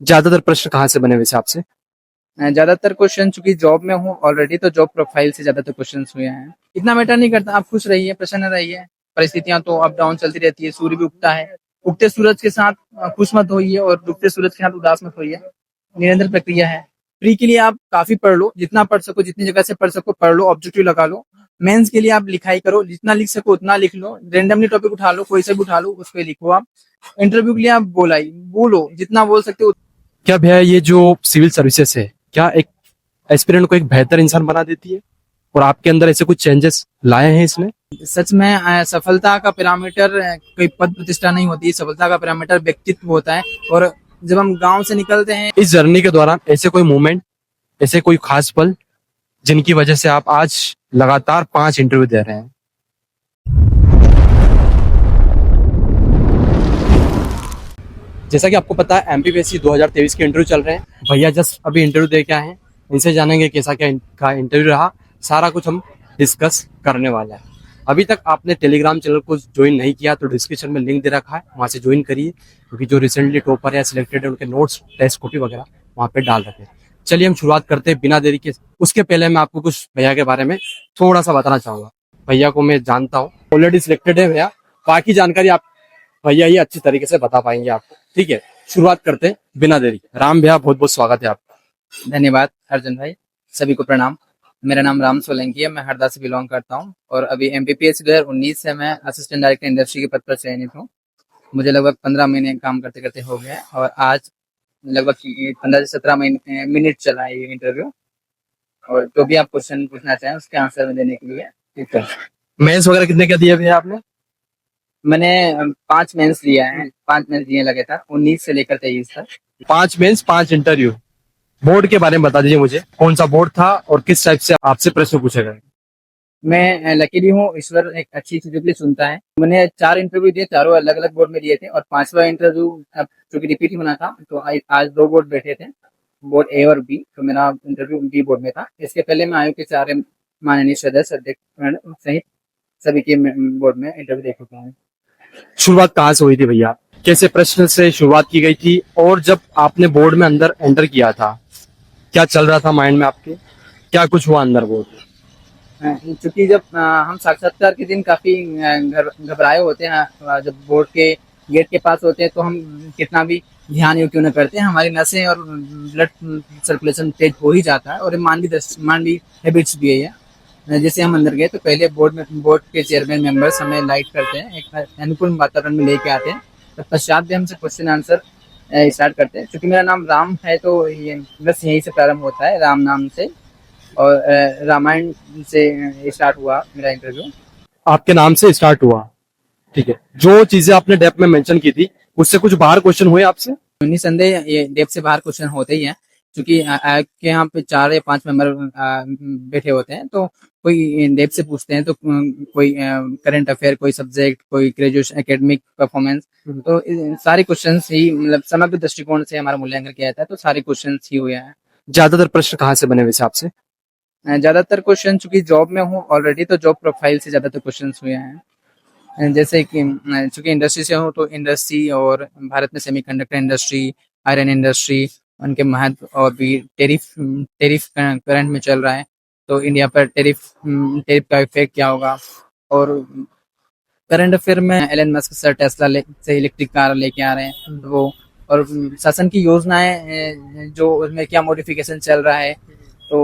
ज्यादातर प्रश्न कहाँ से बने वैसे आपसे? ज्यादातर क्वेश्चन चूंकि जॉब में हूँ ऑलरेडी, तो जॉब प्रोफाइल से ज्यादातर क्वेश्चन हुए हैं। इतना मैटर नहीं करता, आप खुश रहिए, प्रसन्न रहिए। परिस्थितियां तो अप डाउन चलती रहती है, सूर्य भी उगता है। उगते सूरज के साथ खुश मत होइए और डूबते सूरज के साथ उदास मत होइए। निरंतर प्रक्रिया है। प्री के लिए आप काफी पढ़ लो, जितना पढ़ सको, जितनी जगह से पढ़ सको पढ़ लो, ऑब्जेक्टिव लगा लो। मेंस के लिए आप लिखाई करो, जितना लिख सको उतना लिख लो। रेंडमली टॉपिक उठा लो, कोई से भी उठा लो, उस पर लिखो आप। इंटरव्यू के लिए आप बोलो, जितना बोल सकते हो। क्या भैया ये जो सिविल सर्विसेज है, क्या एक एस्पिरेंट को एक बेहतर इंसान बना देती है? और आपके अंदर ऐसे कुछ चेंजेस लाए हैं इसने? सच में सफलता का पैरामीटर कोई पद प्रतिष्ठा नहीं होती। सफलता का पैरामीटर व्यक्तित्व होता है। और जब हम गांव से निकलते हैं, इस जर्नी के दौरान ऐसे कोई मोमेंट, ऐसे कोई खास पल जिनकी वजह से आप आज लगातार 5 इंटरव्यू दे रहे हैं? जैसा कि आपको पता है एमपीपीएससी 2023 के इंटरव्यू चल रहे हैं। भैया जस्ट अभी इंटरव्यू दे के आए हैं, इनसे जानेंगे कैसा क्या इनका इंटरव्यू रहा। सारा कुछ हम डिस्कस करने वाला है। अभी तक आपने टेलीग्राम चैनल को ज्वाइन नहीं किया तो डिस्क्रिप्शन में लिंक दे रखा है, वहां से ज्वाइन करिए, क्योंकि जो रिसेंटली टॉपर या सिलेक्टेड है उनके नोट्स, टेस्ट कॉपी वगैरह वहां पे डाल रखे हैं। चलिए हम शुरुआत करते हैं बिना देरी के। उसके पहले मैं आपको कुछ भैया के बारे में थोड़ा सा बताना चाहूंगा। भैया को मैं जानता हूँ, ऑलरेडी सिलेक्टेड है भैया। बाकी जानकारी आप भैया ही अच्छी तरीके से बता पाएंगे आपको। ठीक है, शुरुआत करते हैं बिना देरी। राम भैया, बहुत बहुत स्वागत है आपका। धन्यवाद अर्जुन भाई, सभी को प्रणाम। मेरा नाम राम सोलंकी है, मैं हरदा से बिलोंग करता हूं और अभी एमपीपीएससी 2019 से मैं असिस्टेंट डायरेक्टर इंडस्ट्री के पद पर चयनित हूं। मुझे लगभग 15 महीने काम करते करते हो गया और आज लगभग 15 से 17 मिनट चला है ये इंटरव्यू। और जो भी आप क्वेश्चन पूछना चाहें उसके आंसर में देने के लिए ठीक है। मेंस वगैरह कितने क्या दिए भैया आपने? मैंने 5 मेंस लिया है, 5 मेंस दिए लगातार 19 से लेकर 23 तक। 5 मेंस 5 इंटरव्यू। बोर्ड के बारे में बता दीजिए मुझे, कौन सा बोर्ड था और किस टाइप से आपसे प्रश्न पूछे गए? मैं लकीली हूँ, ईश्वर एक अच्छी चीजों के लिए सुनता है। मैंने 4 इंटरव्यू दिए, चारों अलग अलग बोर्ड में दिए थे और 5वां इंटरव्यू चूंकि रिपीट ही होना था तो आज 2 बोर्ड बैठे थे, बोर्ड ए और बी। तो मेरा इंटरव्यू बी बोर्ड में था। इसके पहले मैं आयोग के 4 माननीय सदस्य अध्यक्ष सहित सभी के बोर्ड में इंटरव्यू दे चुका हूँ। शुरुआत कहाँ से हुई थी भैया? कैसे प्रश्न से शुरुआत की गई थी? और जब आपने बोर्ड में अंदर एंटर किया था, क्या चल रहा था माइंड में आपके? क्या कुछ हुआ अंदर बोर्ड? क्योंकि जब हम साक्षात्कार के दिन काफी घबराए होते हैं, जब बोर्ड के गेट के पास होते हैं तो हम कितना भी ध्यान योग क्यों न करते हैं, हमारी नसें और ब्लड सर्कुलेशन तेज हो ही जाता है और मानवीय हैबिट्स भी है। जैसे हम अंदर गए तो पहले बोर्ड के चेयरमैन मेंबर्स हमें लाइट करते हैं, एक अनुकूल वातावरण में लेके आते हैं। तत्पश्चात भी हमसे क्वेश्चन आंसर स्टार्ट करते हैं। क्योंकि मेरा नाम राम है तो ये बस यहीं से प्रारंभ होता है, राम नाम से। और रामायण से स्टार्ट हुआ मेरा इंटरव्यू। आपके नाम से स्टार्ट हुआ, ठीक है। जो चीजें आपने डेप में मेंशन की थी उससे कुछ बाहर क्वेश्चन हुए आपसे? निसंदेह ये डेप से बाहर क्वेश्चन होते ही हैं, क्योंकि आयोग के यहाँ पे 4 या 5 मेंबर बैठे होते हैं। तो कोई डेप से पूछते हैं, तो कोई करंट अफेयर, कोई सब्जेक्ट, कोई ग्रेजुएशन एकेडमिक परफॉर्मेंस। तो सारे क्वेश्चन ही मतलब समग्र दृष्टिकोण से हमारा मूल्यांकन किया जाता है, तो सारे क्वेश्चन ही हुए हैं। ज्यादातर प्रश्न कहाँ से बने वैसे आपसे? ज्यादातर क्वेश्चन चूंकि जॉब में हूँ ऑलरेडी, तो जॉब प्रोफाइल से ज्यादातर क्वेश्चन हुए हैं। जैसे कि चूंकि इंडस्ट्री से हूँ तो इंडस्ट्री और भारत में सेमीकंडक्टर इंडस्ट्री, आयरन इंडस्ट्री, उनके महत्व और भी टेरिफ करंट में चल रहा है, तो इंडिया पर टेरिफ का इफेक्ट क्या होगा। और करंट अफेयर में एलन मस्क सर टेस्ला से इलेक्ट्रिक कार लेके आ रहे हैं वो, और शासन की योजनाएं जो उसमें क्या मॉडिफिकेशन चल रहा है, तो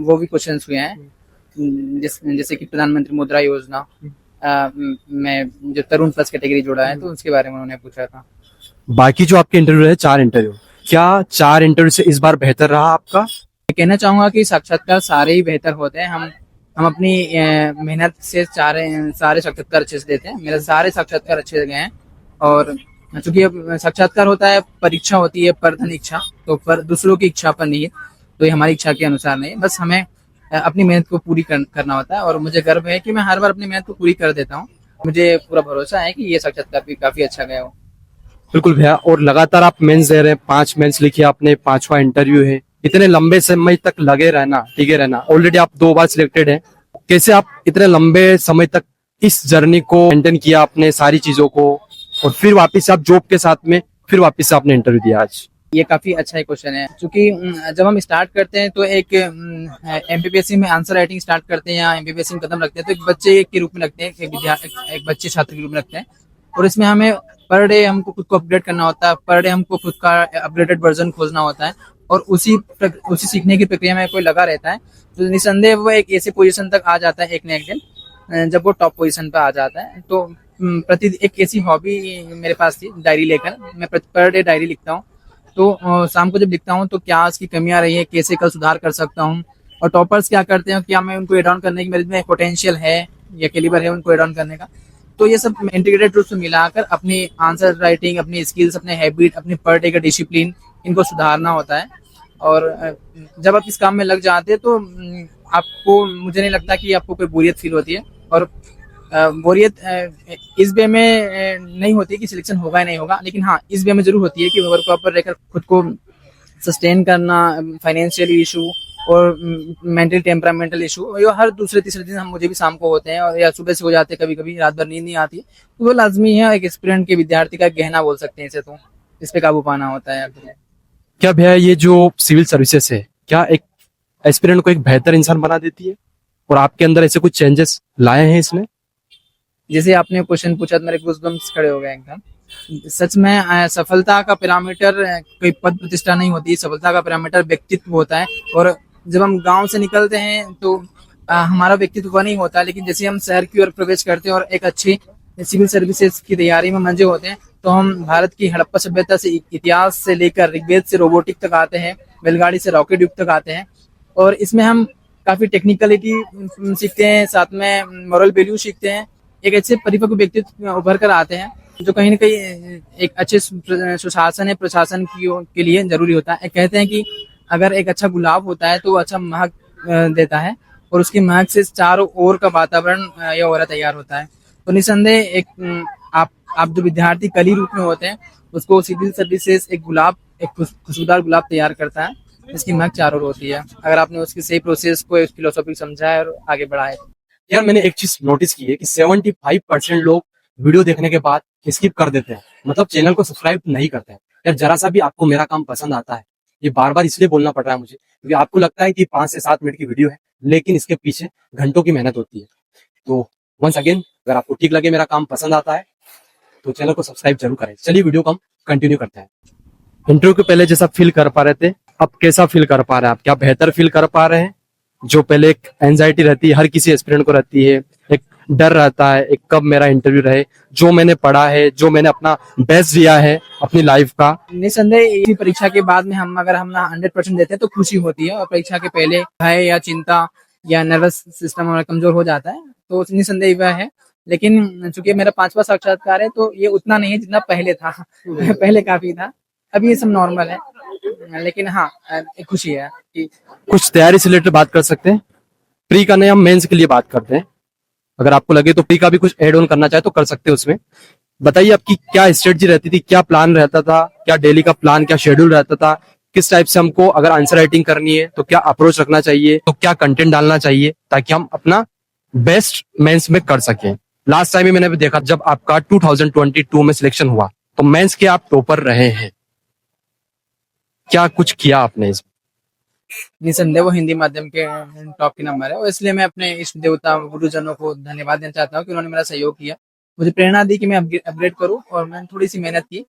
वो भी क्वेश्चन हुए हैं। जैसे कि प्रधानमंत्री मुद्रा योजना में जो तरुण प्लस कैटेगरी जोड़ा है, तो उसके बारे में उन्होंने पूछा था। बाकी जो आपके इंटरव्यू है 4 इंटरव्यू, क्या 4 इंटरव्यू से इस बार बेहतर रहा आपका? मैं कहना चाहूंगा कि साक्षात्कार सारे ही बेहतर होते हैं। हम अपनी मेहनत से सारे साक्षात्कार अच्छे से देते हैं। मेरे सारे साक्षात्कार अच्छे गए हैं। और चूंकि अब साक्षात्कार होता है, परीक्षा होती है परधन इच्छा, तो पर दूसरों की इच्छा पर नहीं, तो ये हमारी इच्छा के अनुसार नहीं, बस हमें अपनी मेहनत को पूरी करना होता है। और मुझे गर्व है कि मैं हर बार अपनी मेहनत को पूरी कर देता हूँ। मुझे पूरा भरोसा है कि ये साक्षात्कार भी काफी अच्छा गया हो। बिल्कुल भैया। और लगातार आप मेंस दे रहे हैं, 5 मेंस लिखी आपने, 5वां इंटरव्यू है। इतने लंबे समय तक लगे रहना, टिके रहना, ऑलरेडी आप 2 बार सिलेक्टेड हैं। कैसे आप इतने लंबे समय तक इस जर्नी को मेंटेन किया आपने, सारी चीजों को, और फिर वापस आप जॉब के साथ में फिर वापस आपने इंटरव्यू दिया आज? ये काफी अच्छा क्वेश्चन है, क्योंकि जब हम स्टार्ट करते हैं तो एक एमपीपीएससी में आंसर राइटिंग स्टार्ट करते हैं या एमपीपीएससी में कदम रखते हैं तो एक बच्चे के रूप में लगते हैं, एक विद्यार्थी, एक बच्चे छात्र के रूप में लगते हैं। और इसमें हमें पर डे हमको खुद को अपडेट करना होता है, पर डे हमको खुद का अपडेटेड वर्जन खोजना होता है, और उसी सीखने की प्रक्रिया में कोई लगा रहता है तो निसंदेह वो एक ऐसी पोजीशन तक आ जाता है एक न एक दिन, जब वो टॉप पोजीशन पे आ जाता है। तो प्रति एक ऐसी हॉबी मेरे पास थी, डायरी लेकर मैं पर डे डायरी लिखता हूँ। तो शाम को जब लिखता हूँ तो क्या उसकी कमियां रही है, कैसे कल सुधार कर सकता हूँ, और टॉपर्स क्या करते हैं, क्या मैं उनको एड ऑन करने की मेरे में पोटेंशियल है या कैलिबर है उनको एड ऑन करने का। तो ये सब इंटीग्रेटेड रूप से मिलाकर अपनी आंसर राइटिंग, अपनी स्किल्स, अपने हैबिट, अपनी पर डे का डिसिप्लिन, इनको सुधारना होता है। और जब आप इस काम में लग जाते हैं तो आपको, मुझे नहीं लगता कि आपको कोई बोरियत फील होती है। और बोरियत इस वे में नहीं होती कि सिलेक्शन होगा या नहीं होगा, लेकिन हाँ इस वे में जरूर होती है कि ओवर प्रॉपर रहकर खुद को सस्टेन करना, फाइनेंशियल इशू और मेंटल टेम्परामेंटल इशू, ये हर दूसरे तीसरे दिन हम मुझे भी शाम को होते हैं, और या सुबह से हो जाते हैं, कभी कभी रात भर नींद नहीं आती, तो वो लाजमी है, एक एक्सपीरियंस के विद्यार्थी का गहना बोल सकते हैं इसे, तो इस पे काबू पाना होता है। क्या भैया ये जो सिविल सर्विसेज है क्या एक एस्पिरेंट को एक बेहतर इंसान बना देती है, और आपके अंदर ऐसे कुछ चेंजेस लाए हैं इसने? जैसे आपने क्वेश्चन पूछा तो मेरे गूज़बम्प्स खड़े हो गए एकदम। सच में सफलता का पैरामीटर कोई पद प्रतिष्ठा नहीं होती, सफलता का पैरामीटर व्यक्तित्व होता है। और जब हम गांव से निकलते हैं तो हमारा व्यक्तित्व वह नहीं होता, लेकिन जैसे हम शहर की ओर प्रवेश करते हैं और एक अच्छी सिविल सर्विसेज की तैयारी में मंजे होते हैं, तो हम भारत की हड़प्पा सभ्यता से, इतिहास से लेकर ऋग्वेद से रोबोटिक तक आते हैं, बैलगाड़ी से रॉकेट युग तक आते हैं। और इसमें हम काफी टेक्निकलिटी सीखते हैं, साथ में मॉरल वैल्यू सीखते हैं, एक अच्छे परिपक्व व्यक्तित्व उभर कर आते हैं, जो कहीं ना कहीं एक अच्छे सुशासन है प्रशासन के लिए जरूरी होता है। कहते हैं कि अगर एक अच्छा गुलाब होता है तो वो अच्छा महक देता है, और उसकी महक से चारों ओर का वातावरण या ओरा तैयार होता है। तो निसंदेह एक आप जो विद्यार्थी कली रूप में होते हैं, उसको सिविल सर्विसेज एक गुलाब, एक खुशबूदार गुलाब तैयार करता है, इसकी महक चारों ओर होती है, अगर आपने उसकी सही प्रोसेस को, फिलोसॉफी समझा है और आगे बढ़ाए। यार मैंने एक चीज नोटिस की है कि 75% लोग वीडियो देखने के बाद स्किप कर देते हैं, मतलब चैनल को सब्सक्राइब नहीं करते हैं। यार जरा सा भी आपको मेरा काम पसंद आता है, ये बार बार इसलिए बोलना पड़ रहा है मुझे क्योंकि आपको लगता है कि 5 से 7 मिनट की वीडियो है, लेकिन इसके पीछे घंटों की मेहनत होती है। तो वंस अगेन, अगर आपको ठीक लगे, मेरा काम पसंद आता है, तो चैनल को सब्सक्राइब जरूर करें। चलिए वीडियो को हम कंटिन्यू करते हैं। इंटरव्यू के पहले जैसा फील कर पा रहे थे, अब कैसा फील कर पा रहे हैं आप? क्या बेहतर फील कर पा रहे हैं? जो पहले एक एंजाइटी रहती है, हर किसी एस्पिरेंट को रहती है, एक डर रहता है, एक कब मेरा इंटरव्यू रहे, जो मैंने पढ़ा है, जो मैंने अपना बेस्ट दिया है अपनी लाइफ का। निसंदेह इसी परीक्षा के बाद में हम 100% देते हैं तो खुशी होती है, और परीक्षा के पहले भय या चिंता या नर्वस सिस्टम हमारा कमजोर हो जाता है, तो निसंदेह वह है। लेकिन चूंकि मेरा 5वां साक्षात्कार है तो ये उतना नहीं है जितना पहले था। पहले काफी था, अभी ये सब नॉर्मल है, लेकिन हाँ एक खुशी है कि कुछ तैयारी से रिलेटेड बात कर सकते हैं। प्री का नहीं, हम मेंस के लिए बात करते हैं। अगर आपको लगे तो प्री का भी कुछ एड ऑन करना चाहे तो कर सकते हैं उसमें। बताइए आपकी क्या स्ट्रेटजी रहती थी, क्या प्लान रहता था, क्या डेली का प्लान, क्या शेड्यूल रहता था, किस टाइप से हमको अगर आंसर राइटिंग करनी है तो क्या अप्रोच रखना चाहिए, तो क्या कंटेंट डालना चाहिए ताकि हम अपना बेस्ट मेंस में कर सकें। लास्ट टाइम मैंने भी देखा जब आपका 2022 में सिलेक्शन हुआ तो मेंस के आप टॉपर रहे हैं, क्या कुछ किया आपने इसमें? निसंदेह वो हिंदी माध्यम के टॉप के नंबर है, और इसलिए मैं अपने इष्ट देवता गुरुजनों को धन्यवाद देना चाहता हूँ कि उन्होंने मेरा सहयोग किया, मुझे प्रेरणा दी कि मैं अपग्रेड करूँ, और मैंने थोड़ी सी मेहनत की।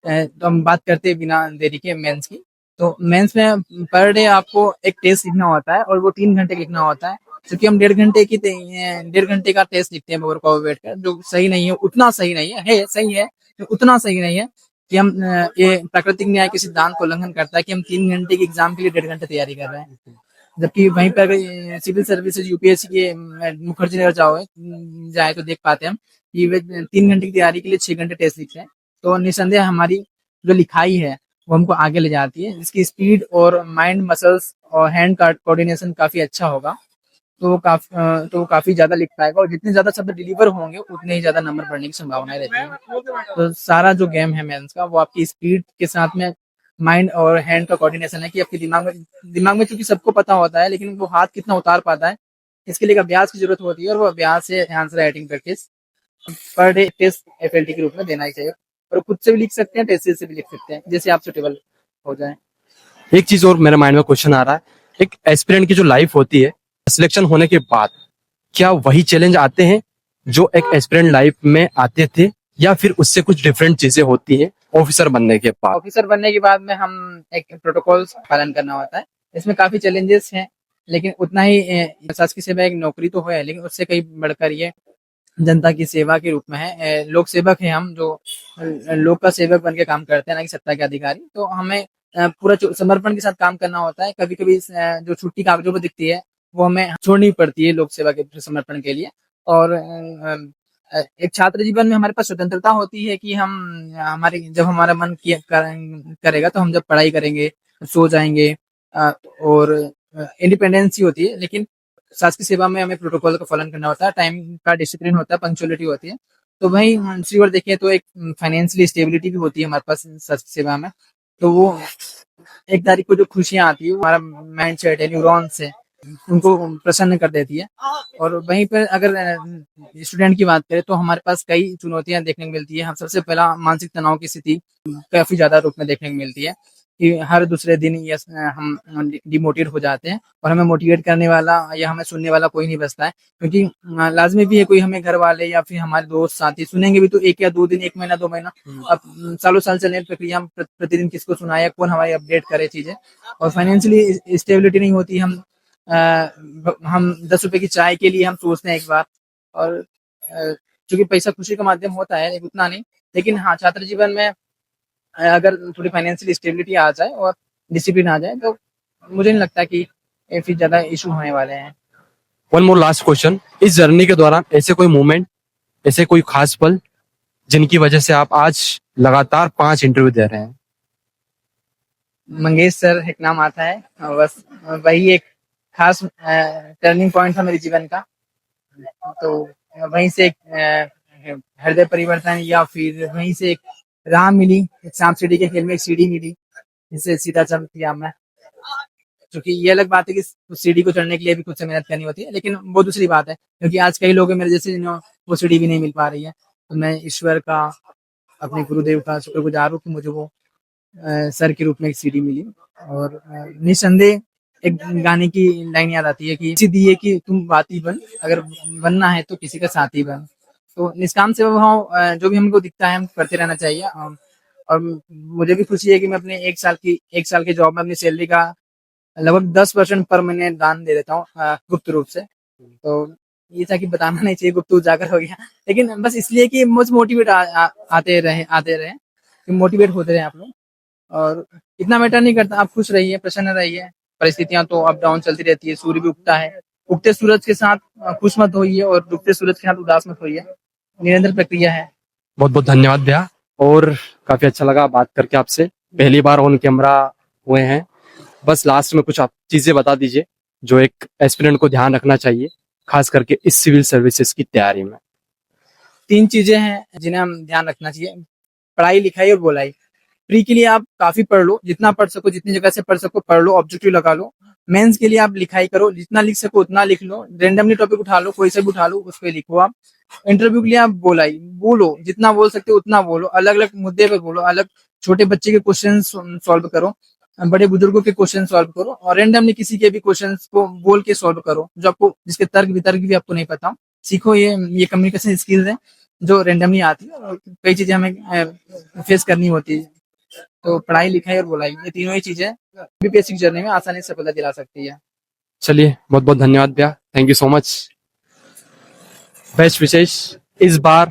तो हम बात करते हैं बिना देरी के मेंस की। तो मेंस में पर डे आपको एक टेस्ट लिखना होता है, और वो 3 घंटे लिखना होता है, क्योंकि हम 1.5 घंटे का टेस्ट लिखते हैं बोर को बैठ कर, जो सही नहीं है, उतना सही नहीं है सही है, उतना सही नहीं है कि हम ये प्राकृतिक न्याय के सिद्धांत को उल्लंघन करता है कि हम 3 घंटे के एग्जाम के लिए 1.5 घंटे तैयारी कर रहे हैं। जबकि वहीं पर सिविल सर्विसेज यूपीएससी के मुखर्जी नगर जाए तो देख पाते हैं हम कि वे 3 घंटे की तैयारी के लिए 6 घंटे टेस्ट लिखते हैं। तो निसंदेह हमारी जो लिखाई है वो हमको आगे ले जाती है, जिसकी स्पीड और माइंड मसल्स और हैंड का कोऑर्डिनेशन काफी अच्छा होगा, तो वो काफी ज्यादा लिख पाएगा, और जितने ज्यादा शब्द डिलीवर होंगे उतने ही ज्यादा नंबर बढ़ने की संभावनाएं रहती है। तो सारा जो गेम है मेंस का, वो आपकी स्पीड के साथ में माइंड और हैंड का कोऑर्डिनेशन है, कि आपके दिमाग में क्योंकि सबको पता होता है, लेकिन वो हाथ कितना उतार पाता है, इसके लिए अभ्यास की जरूरत होती है, और वो अभ्यास है answer writing practice per day test FLT के रूप में देना ही चाहिए। और खुद से भी लिख सकते हैं, टेस्ट से भी लिख सकते हैं, जैसे आप सुटेबल हो जाए। एक चीज और मेरे माइंड में क्वेश्चन आ रहा है, एक एस्पिरेंट की जो लाइफ होती है सिलेक्शन होने के बाद, क्या वही चैलेंज आते हैं जो एक एस्पिरेंट लाइफ में आते थे, या फिर उससे कुछ डिफरेंट चीजें होती हैं ऑफिसर बनने के बाद? ऑफिसर बनने के बाद में हम एक प्रोटोकॉल पालन करना होता है। इसमें काफी चैलेंजेस हैं, लेकिन उतना ही शासकीय सेवा एक नौकरी तो है, लेकिन उससे कहीं बढ़कर ये जनता की सेवा के रूप में है। लोक सेवक है हम, जो लोक का सेवक बन के काम करते हैं, ना कि सत्ता के अधिकारी। तो हमें पूरा समर्पण के साथ काम करना होता है। कभी कभी जो छुट्टी कागजों पर दिखती है वो हमें छोड़नी पड़ती है लोक सेवा के समर्पण के लिए। और एक छात्र जीवन में हमारे पास स्वतंत्रता होती है कि हम हमारे जब हमारा मन करेगा तो हम जब पढ़ाई करेंगे, सो जाएंगे, और इंडिपेंडेंसी होती है। लेकिन शासकीय सेवा में हमें प्रोटोकॉल का पालन करना होता है, टाइम का डिसिप्लिन होता है, पंक्चुअलिटी होती है। तो वही दूसरी ओर देखें तो एक फाइनेंशियली स्टेबिलिटी भी होती है हमारे पास शासकीय सेवा में। तो वो एक तारीख को जो खुशियां आती है, वो हमारा माइंड सेट है, न्यूरॉन्स है, उनको प्रसन्न कर देती है। और वहीं पर अगर स्टूडेंट की बात करें तो हमारे पास कई चुनौतियां देखने को मिलती है। हम सबसे पहला मानसिक तनाव की स्थिति काफी ज्यादा रूप में देखने को मिलती है कि हर दूसरे दिन हम डिमोटिवेट हो जाते हैं, और हमें मोटिवेट करने वाला या हमें सुनने वाला कोई नहीं बचता है। क्योंकि लाजमी भी है, कोई हमें घर वाले या फिर हमारे दोस्त साथी सुनेंगे भी तो 1 या 2 दिन, 1 महीना 2 महीना। अब सालों साल चलने की प्रक्रिया हम प्रतिदिन किसको सुनाए, कौन हमारी अपडेट करे चीजें। और फाइनेंशियली स्टेबिलिटी नहीं होती। हम 10 रुपए की चाय के लिए हम सोचते हैं एक बार। और चूंकि पैसा खुशी का माध्यम होता है, लेकिन उतना नहीं। लेकिन हाँ, छात्र जीवन में अगर थोड़ी फाइनेंशियल स्टेबिलिटी आ जाए और डिसिप्लिन आ जाए तो मुझे नहीं लगता कि फिर ज्यादा इशू होने वाले हैं। वन मोर लास्ट क्वेश्चन, इस जर्नी के दौरान ऐसे कोई मोमेंट, ऐसे कोई खास पल जिनकी वजह से आप आज लगातार 5 इंटरव्यू दे रहे हैं? मंगेश सर एक नाम आता है, और बस वही एक खास टर्निंग पॉइंट था मेरे जीवन का। तो वहीं से एक हृदय परिवर्तन, या फिर वहीं से एक राह मिली, एक सांप सीढ़ी के खेल में एक सीढ़ी मिली जिससे सीधा चल किया मैं। क्योंकि ये अलग बात है कि उस सीढ़ी को चढ़ने के लिए भी खुद से मेहनत करनी होती है, लेकिन वो दूसरी बात है। क्योंकि आज कई लोग हैं मेरे जैसे जिन्हें वो सीढ़ी भी नहीं मिल पा रही है। तो मैं ईश्वर का, अपने गुरुदेव का शुक्रगुजार हूँ कि मुझे वो सर के रूप में एक सीढ़ी मिली। और निस्संदेह एक गाने की लाइन याद आती है कि सीधी है कि तुम बाती बन, अगर बनना है तो किसी का साथी बन। तो निष्काम सेवा भाव जो भी हमको दिखता है हम करते रहना चाहिए। और मुझे भी खुशी है कि मैं अपने 1 साल की जॉब में अपनी सैलरी का लगभग 10% पर महीने दान दे देता हूँ गुप्त रूप से। तो ये था कि बताना नहीं चाहिए, गुप्त उजागर हो गया। लेकिन बस इसलिए कि मुझे मोटिवेट आते रहे, मोटिवेट होते रहे आप लोग। और इतना मैटर नहीं करता, आप खुश रहिए, प्रसन्न रहिए। परिस्थितियां तो अप डाउन चलती रहती है, सूर्य भी उगता है। उगते सूरज के साथ खुश मत होइए और डूबते सूरज के साथ उदास मत होइए। निरंतर प्रक्रिया है। बहुत बहुत धन्यवाद भैया, और काफी अच्छा लगा बात करके आपसे। पहली बार ऑन कैमरा हुए हैं। बस लास्ट में कुछ आप चीजें बता दीजिए जो एक एस्पिरेंट को ध्यान रखना चाहिए, खास करके इस सिविल सर्विसेज की तैयारी में। 3 चीजें हैं जिन्हें हम ध्यान रखना चाहिए: पढ़ाई, लिखाई और बोलाई। प्री के लिए आप काफी पढ़ लो, जितना पढ़ सको, जितनी जगह से पढ़ सको पढ़ लो, ऑब्जेक्टिव लगा लो। मेंस के लिए आप लिखाई करो, जितना लिख सको उतना लिख लो। रेंडमली टॉपिक उठा लो, कोई सा भी उठा लो, उस पर लिखो आप। इंटरव्यू के लिए आप बोलाई बोलो, जितना बोल सकते हो उतना बोलो। अलग अलग मुद्दे पर बोलो, अलग छोटे बच्चे के क्वेश्चन सॉल्व करो, बड़े बुजुर्गों के क्वेश्चन सॉल्व करो, और रेंडमली किसी के भी क्वेश्चन को बोल के सॉल्व करो जो आपको, जिसके तर्क वितर्क भी आपको नहीं पता। सीखो, ये कम्युनिकेशन स्किल्स है जो रेंडमली आती है, और कई चीजें हमें फेस करनी होती है। तो पढ़ाई, लिखाई और बोलाई, ये तीनों ही चीजें भी बेसिक जर्नी में आसानी से सफलता दिला सकती है। चलिए, बहुत बहुत धन्यवाद भैया, thank you so much. Best Vishesh, इस बार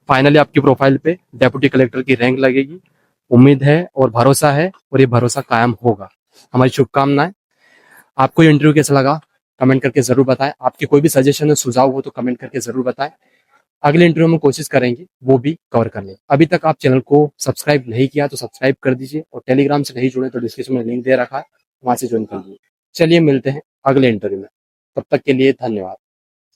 फाइनली आपकी प्रोफाइल पे डेप्यूटी कलेक्टर की रैंक लगेगी। उम्मीद है और भरोसा है, और ये भरोसा कायम होगा। हमारी शुभकामनाएं। आपको ये इंटरव्यू कैसा लगा कमेंट करके जरूर बताएं। आपके कोई भी सजेशन या सुझाव हो तो कमेंट करके जरूर बताएं। अगले इंटरव्यू में कोशिश करेंगे वो भी कवर करने। अभी तक आप चैनल को सब्सक्राइब नहीं किया तो सब्सक्राइब कर दीजिए, और टेलीग्राम से नहीं जुड़े तो डिस्क्रिप्शन में लिंक दे रखा है, वहां से ज्वाइन कर लीजिए। चलिए, मिलते हैं अगले इंटरव्यू में, तब तक के लिए धन्यवाद।